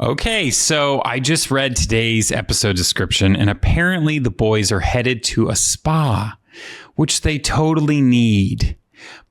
Okay, so I just read today's episode description, and apparently the boys are headed to a spa, which they totally need.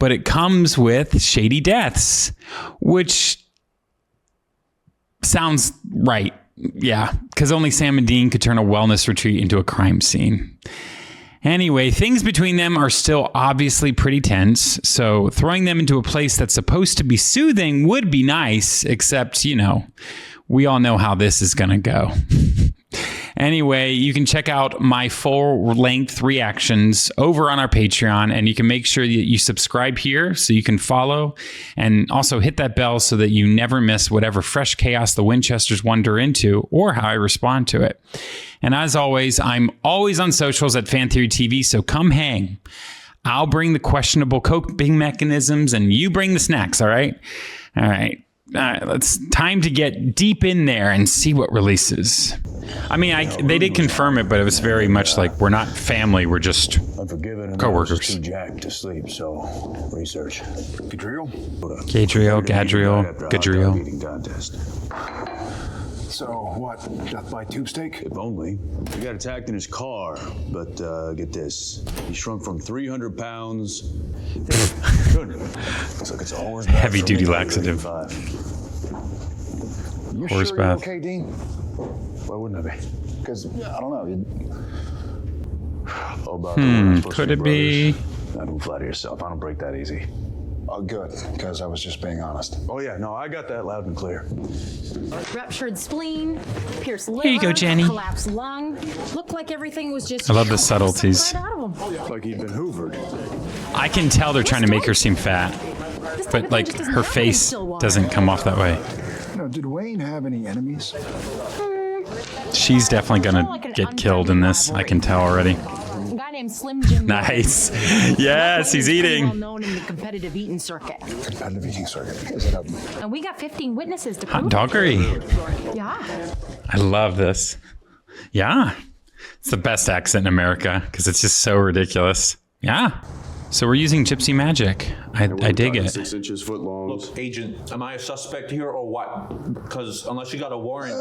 But it comes with shady deaths, which sounds right. Yeah, because only Sam and Dean could turn a wellness retreat into a crime scene. Anyway, things between them are still obviously pretty tense, so throwing them into a place that's supposed to be soothing would be nice, except, you know, we all know how this is going to go. Anyway, you can check out my full-length reactions over on our Patreon, and you can make sure that you subscribe here so you can follow, and also hit that bell so that you never miss whatever fresh chaos the Winchesters wander into or how I respond to it. And as always, I'm always on socials at FanTheoryTV, so come hang. I'll bring the questionable coping mechanisms, and you bring the snacks, all right? All right. It's time to get deep in there and see what releases. I mean, they did confirm it, but it was very much like we're not family. We're just coworkers. Too jacked to sleep, so research. Gadriel, Gadriel. Eating contest. So what? Death by tube steak? If only. He got attacked in his car, but get this: he shrunk from 300 pounds. Good. Looks like it's a horse bath. Heavy duty laxative. You horse sure bath. You're okay, Dean? Why wouldn't I be? Because I don't know. Could it be? Don't flatter yourself. I don't break that easy. Oh, good, because I was just being honest. Oh, yeah, no, I got that loud and clear. Ruptured spleen, pierced liver, Here you go, Jenny. Collapsed lung. Looked like everything was just... I love the subtleties. Right out of him. Like he'd been hoovered. I can tell they're trying to make her seem fat, but like her face doesn't come off that way. No, did Wayne have any enemies? She's definitely gonna get killed in this. I can tell already. A guy named Slim Jim. Nice. Yes, he's eating. Well known in the competitive eating circuit. Competitive eating circuit. Is it up? And we got 15 witnesses to Hot prove doggery. it. Yeah. I love this. Yeah. It's the best accent in America because it's just so ridiculous. Yeah. So we're using gypsy magic. I dig it. 6 inches foot long. Look, Agent, am I a suspect here or what? Because unless you got a warrant...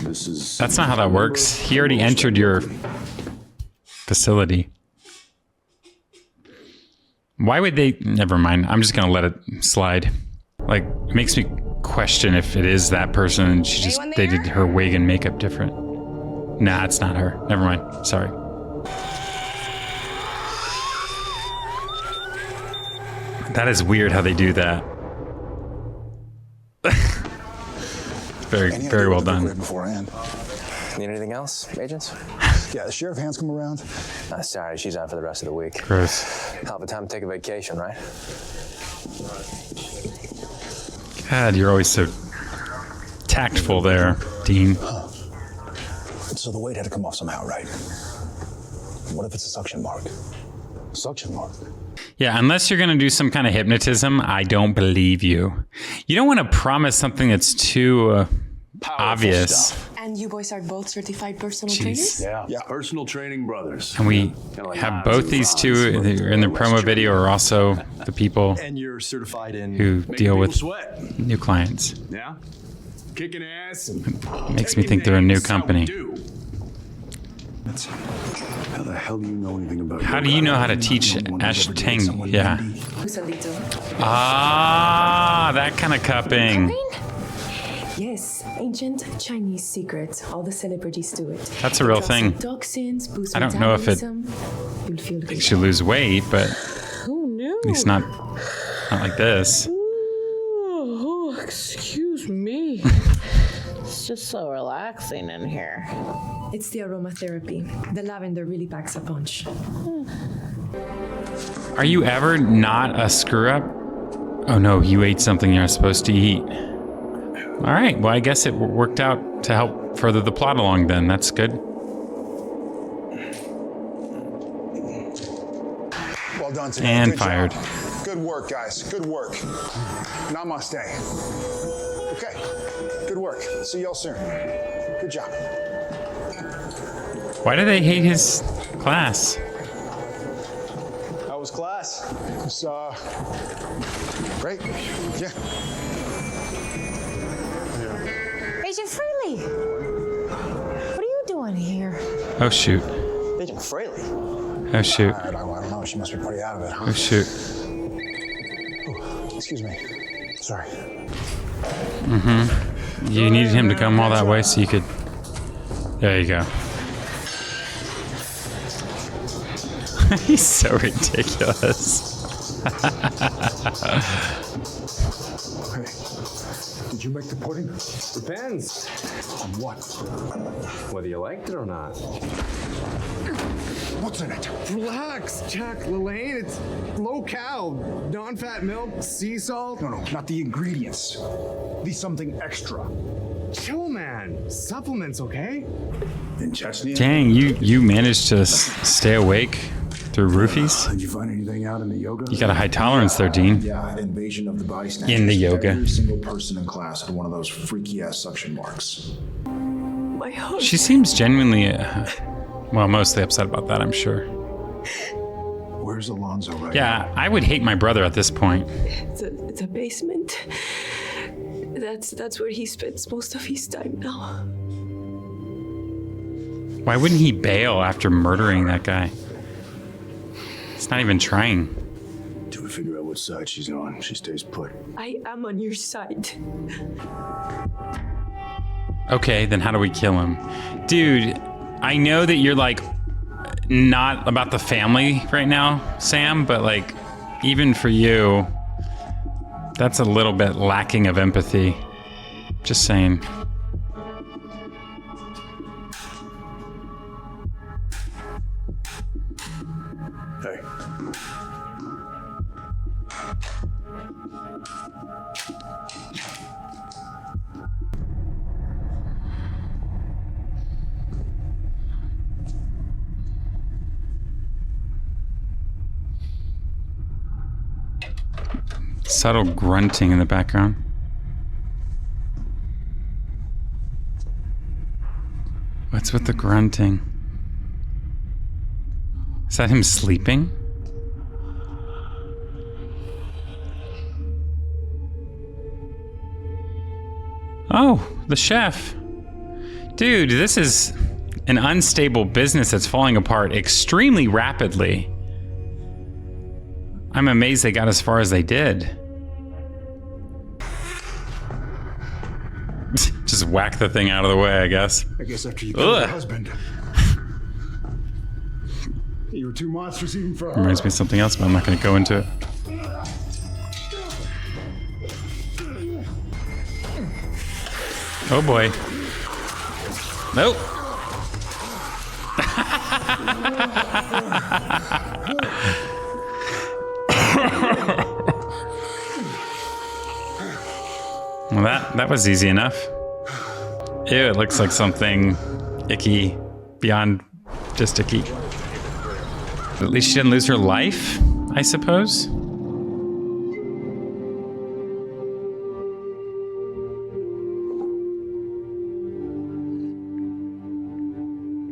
This is... That's not how that works. He already entered your facility. Why would they... Never mind. I'm just going to let it slide. Like, it makes me question if it is that person and they did her wig and makeup different. Nah, it's not her. Never mind. Sorry. That is weird how they do that. Very well done. Beforehand. Need anything else, agents? Yeah, the sheriff hands come around. Sorry, she's out for the rest of the week. Gross. Hell of a time to take a vacation, right? God, you're always so tactful there, Dean. So the weight had to come off somehow, right? What if it's a suction mark? Suction mark? Yeah, unless you're going to do some kind of hypnotism, I don't believe you. You don't want to promise something that's too obvious. Stuff. And you boys are both certified personal Jeez. trainers? Yeah, personal training brothers. And we have both these two in the promo video are also the people And you're certified in who deal with sweat. new clients. Yeah. Kicking ass. Makes me think they're a new company. How the hell do you know anything about? How do you know how to teach Ash Tang? Yeah. Ah, that kind of cupping. Yes, ancient Chinese secret. All the celebrities do it. That's a real thing. Toxins, boost I don't know if it You'll feel good. makes you lose weight, but Oh no. at least not like this. Oh, excuse me. It's just so relaxing in here. It's the aromatherapy. The lavender really packs a punch. Are you ever not a screw up? Oh no, you ate something you're not supposed to eat. All right, well, I guess it worked out to help further the plot along then. That's good. Well done today. And Good fired. job. Good work, guys. Good work. Namaste. Okay. Good work. See y'all soon. Good job. Why do they hate his class? How was class? It's great. Yeah. Oh, shoot. Agent Fraley. Oh, shoot. I don't know. She must be pretty out of it, huh? Oh, shoot. Oh, excuse me. Sorry. You needed him to come all that way so you could... There you go. He's so ridiculous. Hey, did you make the pudding? Depends On what? whether you liked it or not. What's in it? Relax, Jack LaLanne. It's low-cal, non-fat milk, sea salt. No, not the ingredients. Be something extra. Chill, man. Supplements, okay? Winchester? Dang, you managed to stay awake through roofies? Did you find anything out in the yoga? You got a high tolerance there, Dean. Yeah, invasion of the body snatchers. In the yoga. Every single person in class had one of those freaky-ass suction marks. My husband. She seems genuinely, well, mostly upset about that, I'm sure. Where's Alonzo right Yeah, I would hate my brother at this point. It's a basement. That's where he spends most of his time now. Why wouldn't he bail after murdering that guy? He's not even trying. Till we figure out what side she's on, she stays put. I am on your side. Okay, then how do we kill him? Dude, I know that you're like not about the family right now, Sam, but like even for you, that's a little bit lacking of empathy. Just saying. Hey. Subtle grunting in the background. What's with the grunting? Is that him sleeping? Oh, the chef. Dude, this is an unstable business that's falling apart extremely rapidly. I'm amazed they got as far as they did. Just whack the thing out of the way, I guess. I guess after you killed Ugh. your husband. You were too monstrous even for her. Reminds me of something else, but I'm not going to go into it. Oh boy. Nope. Well, that was easy enough. Ew, it looks like something icky beyond just icky. But at least she didn't lose her life, I suppose.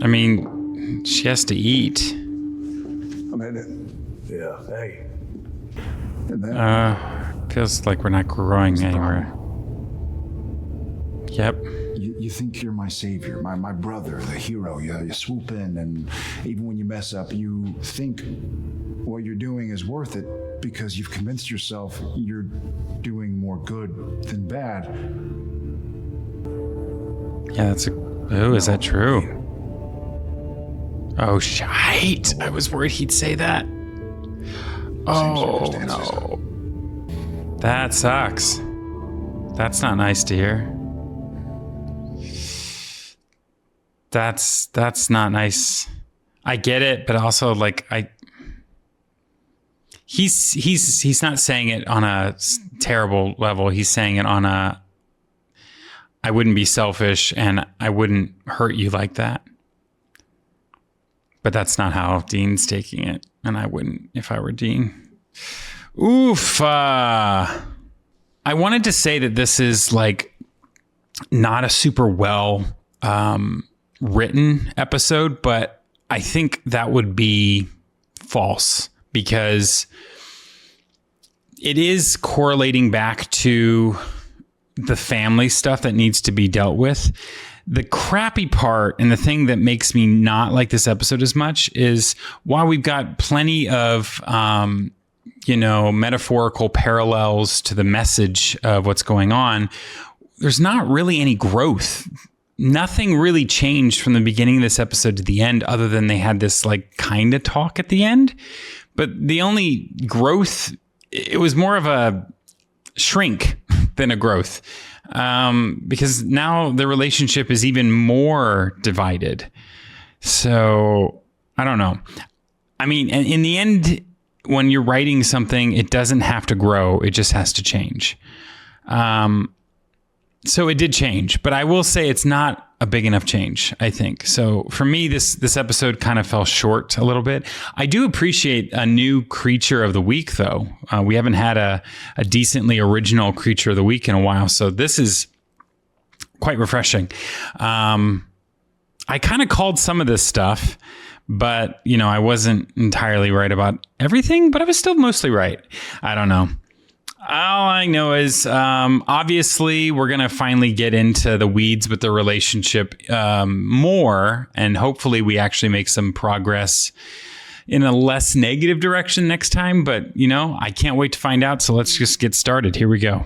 I mean, she has to eat. I'm in it. Yeah, hey. And then Feels like we're not growing anywhere. Yep. you think you're my savior, my brother, the hero. You swoop in, and even when you mess up, you think what you're doing is worth it because you've convinced yourself you're doing more good than bad. Yeah, that's a... Oh, is that true? Oh, shite. I was worried he'd say that. Oh, no. That sucks. That's not nice to hear. That's not nice. I get it, but also like he's not saying it on a terrible level. He's saying it on a I wouldn't be selfish and I wouldn't hurt you like that. But that's not how Dean's taking it, and I wouldn't if I were Dean. Oof. I wanted to say that this is like not a super well written episode, but I think that would be false because it is correlating back to the family stuff that needs to be dealt with. The crappy part and the thing that makes me not like this episode as much is while we've got plenty of, metaphorical parallels to the message of what's going on, there's not really any growth. Nothing really changed from the beginning of this episode to the end, other than they had this like kind of talk at the end. But the only growth, it was more of a shrink than a growth. Because now the relationship is even more divided. So I don't know. I mean, in the end, when you're writing something, it doesn't have to grow. It just has to change. So it did change, but I will say it's not a big enough change, I think. So for me, this episode kind of fell short a little bit. I do appreciate a new creature of the week, though. We haven't had a decently original creature of the week in a while, so this is quite refreshing. I kind of called some of this stuff, but, I wasn't entirely right about everything, but I was still mostly right. I don't know. All I know is, obviously, we're going to finally get into the weeds with the relationship more, and hopefully we actually make some progress in a less negative direction next time. But, I can't wait to find out. So let's just get started. Here we go.